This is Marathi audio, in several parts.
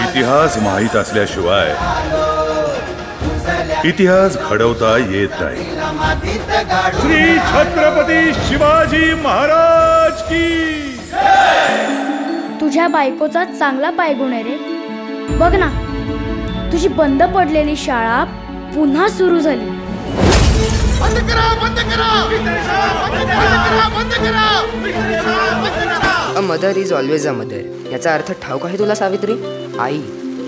इतिहास माहित असल्याशिवाय इतिहास घडवता येत नाही। श्री छत्रपती शिवाजी महाराज की। तुझ्या बायकोचा चांगला पायगुण आहे रे। बघ ना, तुझी बंद पडलेली शाळा पुन्हा सुरू झाली। बंद करा, बंद करा, बंद करा, बंद करा। A mother is always a mother याचा अर्थ ठाऊक आहे तुला सावित्री? आई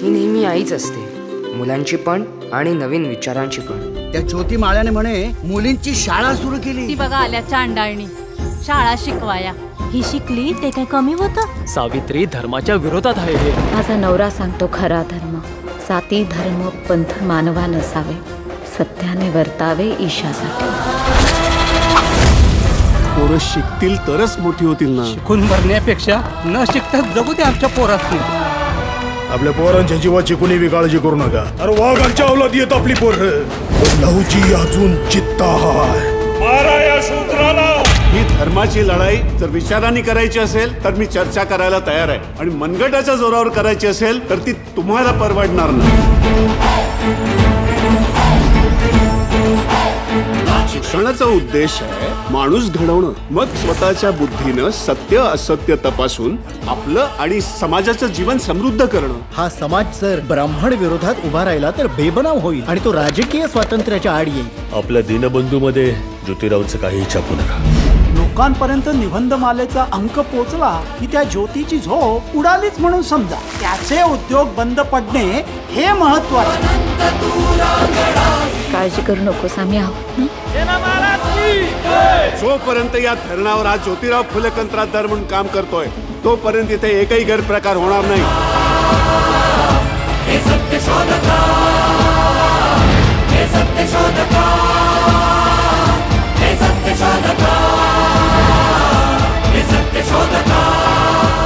ही नेहमी आईच असते, मुलांची पण आणि नवीन विचारांची पण। त्या ज्योती माळ्याने म्हणे मुलींची शाळा सुरू केली। ती बघा आल्या चांडाळणी शाळा शिकवाया। ही शिकली ते काय कमी होतं? सावित्री धर्माच्या विरोधात आहे हे। माझा नवरा सांगतो खरा धर्म, साती धर्म पंथ मानवा नसावे, सत्याने वर्तावे ईशासाठी। पोरं शिकतील तरच मोठी होतील ना। शिकून मरण्यापेक्षा न शिकता जगू दे आमच्या पोरासनी। आपल्या पोरांच्या जीवाची कुणी काळजी करू नका। अरे वाघांच्या अवलादी येत आपली पोरं। लहूची अजून चित्ता हाय। मारा या शूद्राला। ही धर्माची लढाई जर विचारांनी करायची असेल तर मी चर्चा करायला तयार आहे, आणि मनगटाच्या जोरावर करायची असेल तर ती तुम्हाला परवडणार नाही। शिक्षणाचा उद्देश आहे माणूस घडवणं, मग स्वतःच्या बुद्धीनं सत्य असत्य तपासून आपलं आणि समाजाचं जीवन समृद्ध करणं। हा समाज जर ब्राह्मण विरोधात उभा राहिला तर बेबनाव होईल आणि तो राजकीय स्वातंत्र्याच्या आड येईल। आपल्या दीनबंधूमध्ये ज्योतिरावचं काही छापू नका। लोकांपर्यंत निबंधमालेचा अंक पोचला की त्या ज्योतीची झोप उडालीच म्हणून समजा। त्याचे उद्योग बंद पडणे हे महत्त्वाचे। काळजी करू नकोस, आम्ही आहोत ना। जोपर्यंत या धरणावर हा ज्योतिराव फुले कंत्राटदार म्हणून काम करतोय तोपर्यंत इथे एकही गैरप्रकार होणार नाही।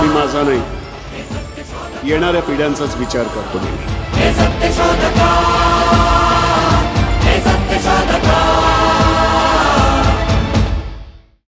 मी माझा नाही, येणाऱ्या पिढ्यांचाच विचार करतो मी।